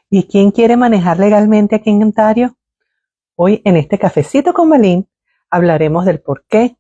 ¿Y quién quiere manejar legalmente aquí en Ontario? Hoy en este cafecito con Malin hablaremos del por qué,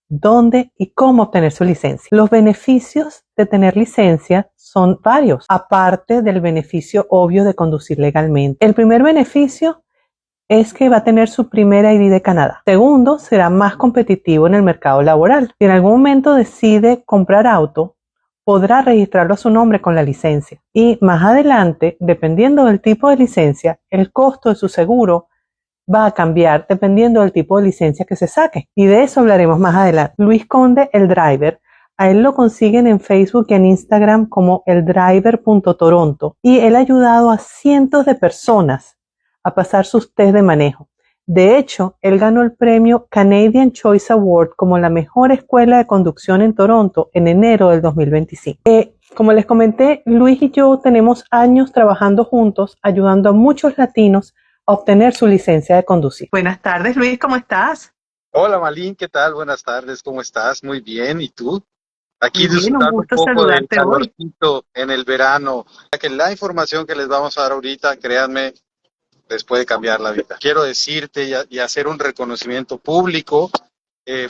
dónde y cómo obtener su licencia. Los beneficios de tener licencia son varios, aparte del beneficio obvio de conducir legalmente. El primer beneficio es que va a tener su primera ID de Canadá. Segundo, será más competitivo en el mercado laboral. Si en algún momento decide comprar auto, podrá registrarlo a su nombre con la licencia. Y más adelante, dependiendo del tipo de licencia, el costo de su seguro va a cambiar dependiendo del tipo de licencia que se saque. Y de eso hablaremos más adelante. Luis Conde, el driver. A él lo consiguen en Facebook y en Instagram como eldriver.toronto. Y él ha ayudado a cientos de personas a pasar sus test de manejo. De hecho, él ganó el premio Canadian Choice Award como la mejor escuela de conducción en Toronto en enero del 2025. Como les comenté, Luis y yo tenemos años trabajando juntos, ayudando a muchos latinos a obtener su licencia de conducir. Buenas tardes, Luis, ¿cómo estás? Hola Malin, ¿qué tal? Buenas tardes, ¿cómo estás? Muy bien, ¿y tú? Aquí Muy bien, un disfrutando un gusto poco del saludarte hoy. calorcito en el verano. Que la información que les vamos a dar ahorita, créanme, les puede cambiar la vida. Quiero decirte y hacer un reconocimiento público.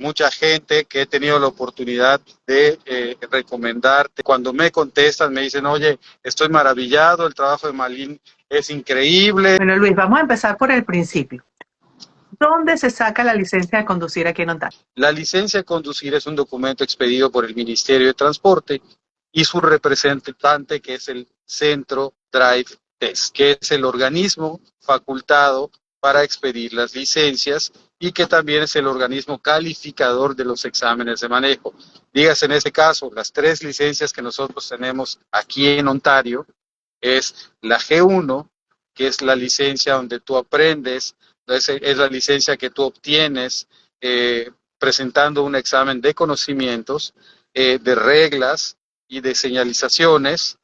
Mucha gente que he tenido la oportunidad de recomendarte, cuando me contestan me dicen, oye, estoy maravillado, el trabajo de Malin es increíble. Bueno, Luis, vamos a empezar por el principio. ¿Dónde se saca la licencia de conducir aquí en Ontario? La licencia de conducir es un documento expedido por el Ministerio de Transporte y su representante, que es el Centro Drive Test, que es el organismo facultado para expedir las licencias y que también es el organismo calificador de los exámenes de manejo. Dígase en este caso, las 3 licencias que nosotros tenemos aquí en Ontario es la G1, que es la licencia donde tú aprendes, es la licencia que tú obtienes presentando un examen de conocimientos, de reglas y de señalizaciones.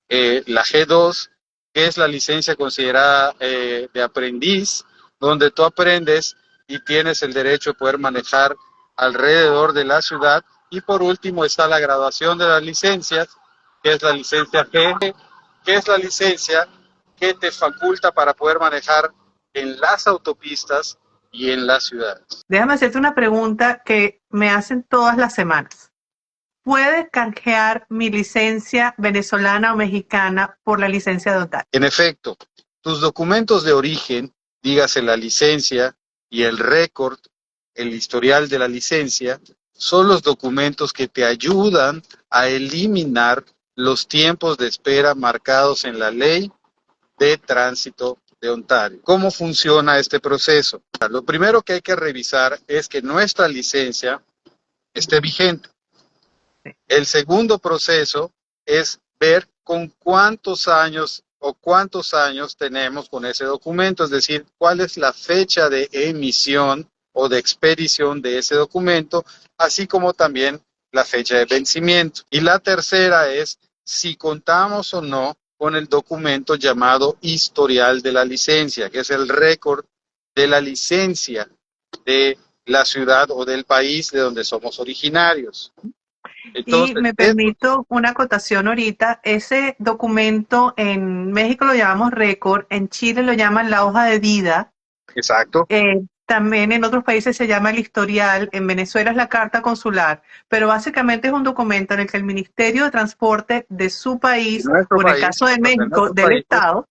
La G2, que es la licencia considerada de aprendiz, donde tú aprendes y tienes el derecho de poder manejar alrededor de la ciudad. Y por último está la graduación de las licencias, que es la licencia G, que es la licencia que te faculta para poder manejar en las autopistas y en las ciudades. Déjame hacerte una pregunta que me hacen todas las semanas. ¿Puedes canjear mi licencia venezolana o mexicana por la licencia de Ontario? En efecto, tus documentos de origen, dígase la licencia y el récord, el historial de la licencia, son los documentos que te ayudan a eliminar los tiempos de espera marcados en la ley de tránsito de Ontario. ¿Cómo funciona este proceso? Lo primero que hay que revisar es que nuestra licencia esté vigente. El segundo proceso es ver con cuántos años tenemos con ese documento, es decir, cuál es la fecha de emisión o de expedición de ese documento, así como también la fecha de vencimiento. Y la tercera es si contamos o no con el documento llamado historial de la licencia, que es el récord de la licencia de la ciudad o del país de donde somos originarios. Entonces, y me permito una acotación ahorita. Ese documento en México lo llamamos récord, en Chile lo llaman la hoja de vida. Exacto. También en otros países se llama el historial, en Venezuela es la carta consular, pero básicamente es un documento en el que el Ministerio de Transporte de su país, o en el caso de México, del Estado,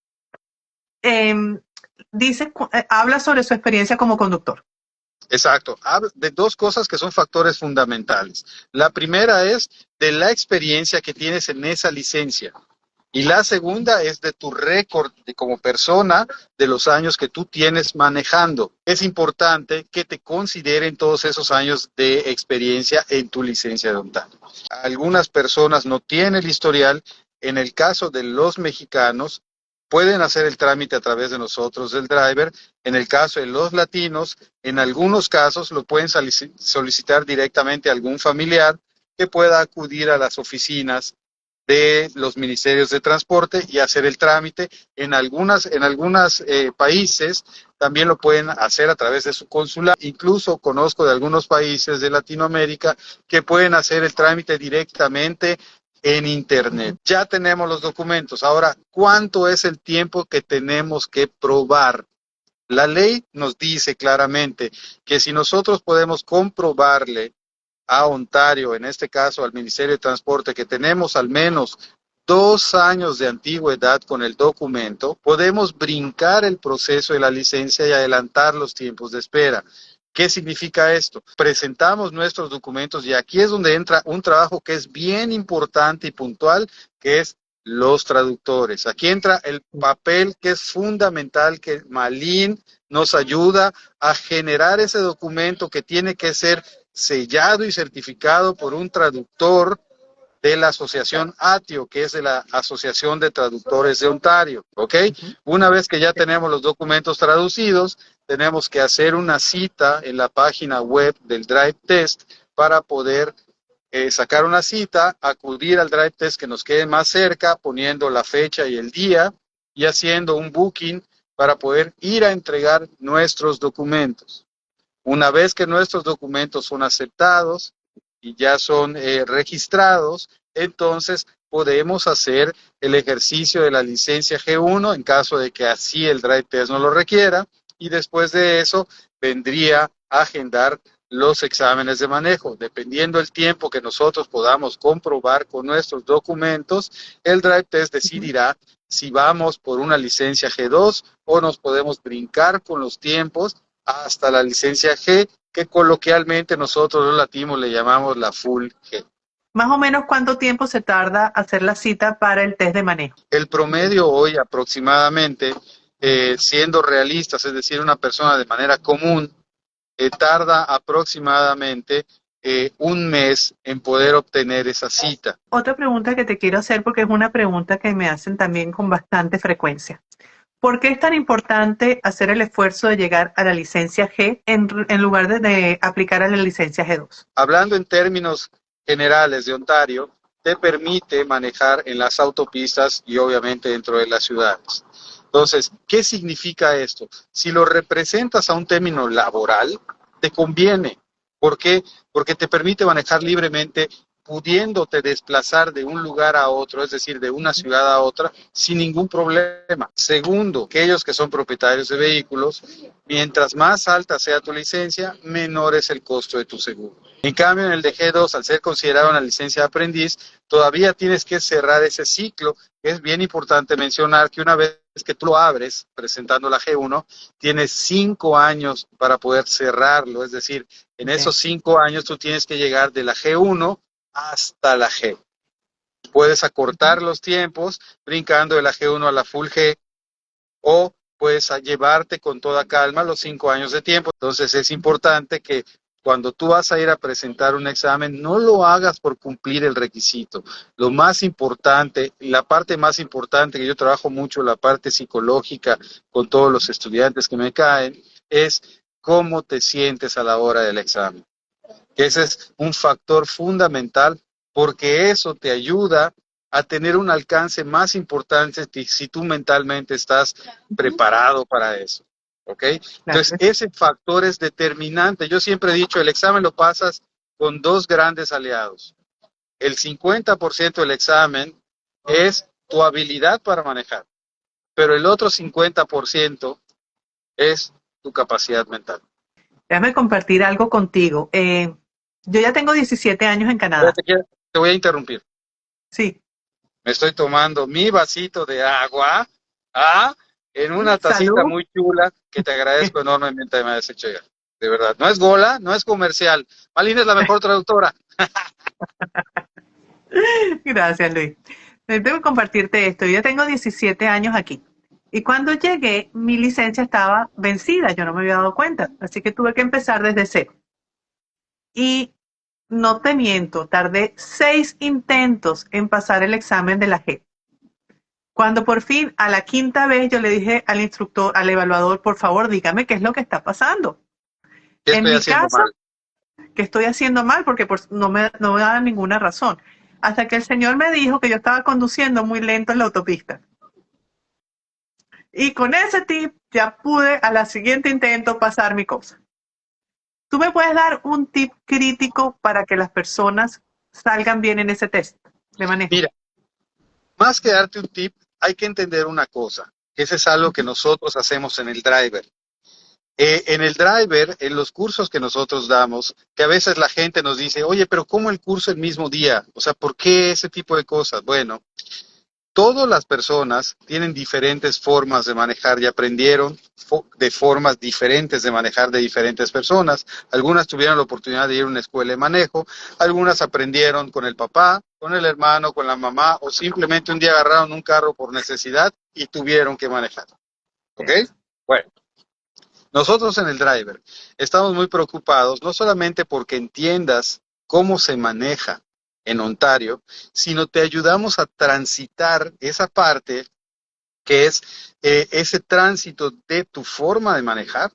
habla sobre su experiencia como conductor. Exacto. Habla de 2 cosas que son factores fundamentales. La primera es de la experiencia que tienes en esa licencia. Y la segunda es de tu récord como persona, de los años que tú tienes manejando. Es importante que te consideren todos esos años de experiencia en tu licencia de Ontario. Algunas personas no tienen el historial. En el caso de los mexicanos, pueden hacer el trámite a través de nosotros, del driver. En el caso de los latinos, en algunos casos lo pueden solicitar directamente a algún familiar que pueda acudir a las oficinas de los ministerios de transporte y hacer el trámite. En algunos países también lo pueden hacer a través de su consulado. Incluso conozco de algunos países de Latinoamérica que pueden hacer el trámite directamente en Internet. Ya tenemos los documentos. Ahora, ¿cuánto es el tiempo que tenemos que probar? La ley nos dice claramente que si nosotros podemos comprobarle a Ontario, en este caso al Ministerio de Transporte, que tenemos al menos 2 años de antigüedad con el documento, podemos brincar el proceso de la licencia y adelantar los tiempos de espera. ¿Qué significa esto? Presentamos nuestros documentos y aquí es donde entra un trabajo que es bien importante y puntual, que es los traductores. Aquí entra el papel que es fundamental, que Malin nos ayuda a generar ese documento que tiene que ser sellado y certificado por un traductor de la asociación ATIO, que es de la Asociación de Traductores de Ontario, ¿ok? Una vez que ya tenemos los documentos traducidos, tenemos que hacer una cita en la página web del Drive Test para poder sacar una cita, acudir al Drive Test que nos quede más cerca, poniendo la fecha y el día y haciendo un booking para poder ir a entregar nuestros documentos. Una vez que nuestros documentos son aceptados y ya son registrados, entonces podemos hacer el ejercicio de la licencia G1 en caso de que así el Drive Test no lo requiera, y después de eso vendría a agendar los exámenes de manejo. Dependiendo del tiempo que nosotros podamos comprobar con nuestros documentos, el Drive Test decidirá si vamos por una licencia G2 o nos podemos brincar con los tiempos hasta la licencia G, que coloquialmente nosotros los latinos le llamamos la Full G. Más o menos, ¿cuánto tiempo se tarda hacer la cita para el test de manejo? El promedio hoy aproximadamente, siendo realistas, es decir, una persona de manera común, tarda aproximadamente un mes en poder obtener esa cita. Otra pregunta que te quiero hacer, porque es una pregunta que me hacen también con bastante frecuencia. ¿Por qué es tan importante hacer el esfuerzo de llegar a la licencia G en lugar de aplicar a la licencia G2? Hablando en términos generales de Ontario, te permite manejar en las autopistas y obviamente dentro de las ciudades. Entonces, ¿qué significa esto? Si lo representas a un término laboral, te conviene. ¿Por qué? Porque te permite manejar libremente, pudiéndote desplazar de un lugar a otro, es decir, de una ciudad a otra, sin ningún problema. Segundo, aquellos que son propietarios de vehículos, mientras más alta sea tu licencia, menor es el costo de tu seguro. En cambio, en el de G2, al ser considerado una licencia de aprendiz, todavía tienes que cerrar ese ciclo. Es bien importante mencionar que una vez que tú lo abres, presentando la G1, tienes 5 años para poder cerrarlo. Es decir, en esos 5 años tú tienes que llegar de la G1 hasta la G. Puedes acortar los tiempos brincando de la G1 a la Full G, o puedes llevarte con toda calma los 5 años de tiempo. Entonces es importante que cuando tú vas a ir a presentar un examen, no lo hagas por cumplir el requisito. Lo más importante, y la parte más importante, que yo trabajo mucho, la parte psicológica con todos los estudiantes que me caen, es cómo te sientes a la hora del examen. Ese es un factor fundamental, porque eso te ayuda a tener un alcance más importante si tú mentalmente estás preparado para eso. ¿Ok? Entonces, ese factor es determinante. Yo siempre he dicho, el examen lo pasas con dos grandes aliados. El 50% del examen es tu habilidad para manejar, pero el otro 50% es tu capacidad mental. Déjame compartir algo contigo. Yo ya tengo 17 años en Canadá. Te voy a interrumpir. Sí. Me estoy tomando mi vasito de agua en una tacita Salud. muy chula que te agradezco enormemente, me has hecho llegar. De verdad, no es gola, no es comercial. Malin es la mejor traductora. Gracias, Luis. Tengo que compartirte esto. Yo ya tengo 17 años aquí. Y cuando llegué, mi licencia estaba vencida. Yo no me había dado cuenta. Así que tuve que empezar desde cero. Y no te miento, tardé 6 intentos en pasar el examen de la G. Cuando por fin, a la 5ª vez, yo le dije al instructor, al evaluador, por favor, dígame qué es lo que está pasando. ¿Qué estoy haciendo mal? Que estoy haciendo mal, porque no me daban ninguna razón. Hasta que el señor me dijo que yo estaba conduciendo muy lento en la autopista. Y con ese tip ya pude a la siguiente intento pasar mi cosa. ¿Tú me puedes dar un tip crítico para que las personas salgan bien en ese test? de manejo. Mira, más que darte un tip, hay que entender una cosa, que ese es algo que nosotros hacemos en el driver. En el driver, en los cursos que nosotros damos, que a veces la gente nos dice, oye, pero ¿cómo el curso el mismo día? O sea, ¿por qué ese tipo de cosas? Bueno, todas las personas tienen diferentes formas de manejar y aprendieron de formas diferentes de manejar de diferentes personas. Algunas tuvieron la oportunidad de ir a una escuela de manejo, algunas aprendieron con el papá, con el hermano, con la mamá, o simplemente un día agarraron un carro por necesidad y tuvieron que manejar. ¿Ok? Bueno. Nosotros en el driver estamos muy preocupados, no solamente porque entiendas cómo se maneja en Ontario, sino te ayudamos a transitar esa parte que es ese tránsito de tu forma de manejar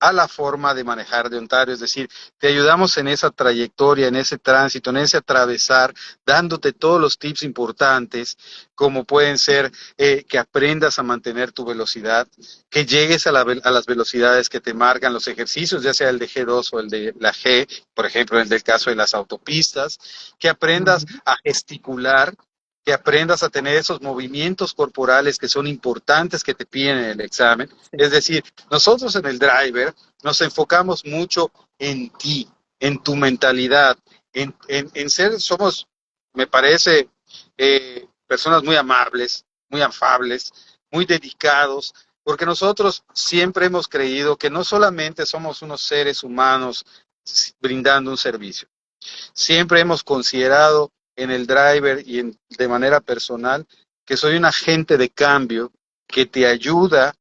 a la forma de manejar de Ontario, es decir, te ayudamos en esa trayectoria, en ese tránsito, en ese atravesar, dándote todos los tips importantes, como pueden ser que aprendas a mantener tu velocidad, que llegues a las velocidades que te marcan los ejercicios, ya sea el de G2 o el de la G, por ejemplo, en el caso de las autopistas, que aprendas a gesticular, que aprendas a tener esos movimientos corporales que son importantes que te piden en el examen. Sí. Es decir, nosotros en el driver nos enfocamos mucho en ti, en tu mentalidad, en ser, somos, me parece, personas muy amables, muy afables, muy dedicados, porque nosotros siempre hemos creído que no solamente somos unos seres humanos brindando un servicio, siempre hemos considerado en el driver y de manera personal que soy un agente de cambio que te ayuda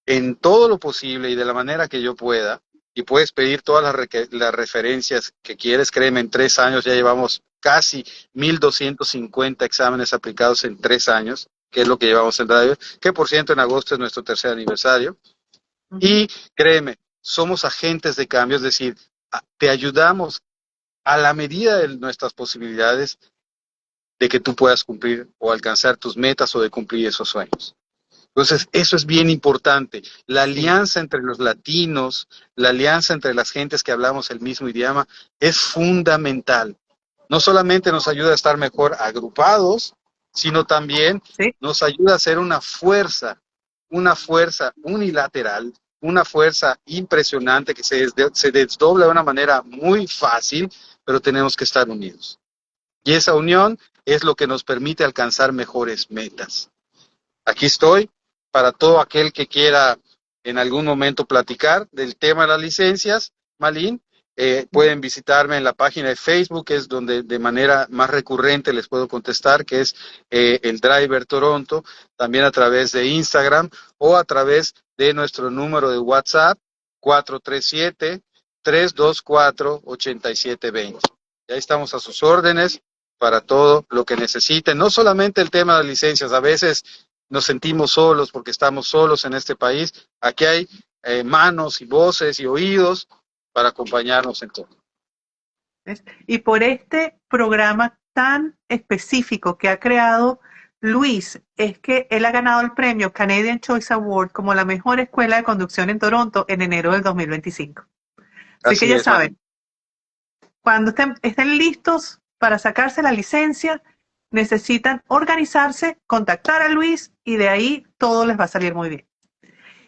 en todo lo posible y de la manera que yo pueda. Y puedes pedir todas las referencias que quieres. Créeme, en 3 años ya llevamos casi 1,250 exámenes aplicados en 3 años, que es lo que llevamos en driver, que por cierto en agosto es nuestro tercer aniversario. Y créeme, somos agentes de cambio, es decir, te ayudamos a la medida de nuestras posibilidades de que tú puedas cumplir o alcanzar tus metas o de cumplir esos sueños. Entonces, eso es bien importante. La alianza entre los latinos, la alianza entre las gentes que hablamos el mismo idioma, es fundamental. No solamente nos ayuda a estar mejor agrupados, sino también nos ayuda a ser una fuerza unilateral, una fuerza impresionante que se desdobla de una manera muy fácil, pero tenemos que estar unidos. Y esa unión es lo que nos permite alcanzar mejores metas. Aquí estoy para todo aquel que quiera en algún momento platicar del tema de las licencias, Malin. Pueden visitarme en la página de Facebook, que es donde de manera más recurrente les puedo contestar, que es el Driver Toronto, también a través de Instagram o a través de nuestro número de WhatsApp 437-324-8720. Ya estamos a sus órdenes para todo lo que necesiten, no solamente el tema de las licencias, a veces nos sentimos solos porque estamos solos en este país. Aquí hay manos y voces y oídos para acompañarnos en todo. Y por este programa tan específico que ha creado Luis, es que él ha ganado el premio Canadian Choice Award como la mejor escuela de conducción en Toronto en enero del 2025. Así que ya saben, cuando estén listos para sacarse la licencia, necesitan organizarse, contactar a Luis y de ahí todo les va a salir muy bien.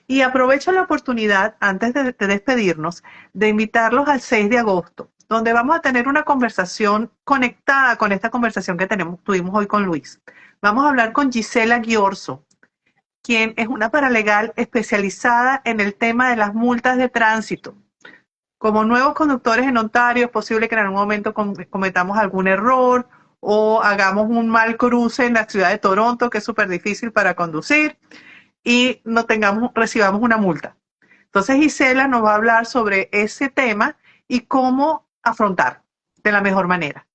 Y aprovecho la oportunidad, antes de despedirnos, de invitarlos al 6 de agosto, donde vamos a tener una conversación conectada con esta conversación que tuvimos hoy con Luis. Vamos a hablar con Gisela Giorzo, quien es una paralegal especializada en el tema de las multas de tránsito. Como nuevos conductores en Ontario, es posible que en algún momento cometamos algún error o hagamos un mal cruce en la ciudad de Toronto, que es súper difícil para conducir, y recibamos una multa. Entonces Gisela nos va a hablar sobre ese tema y cómo afrontar de la mejor manera.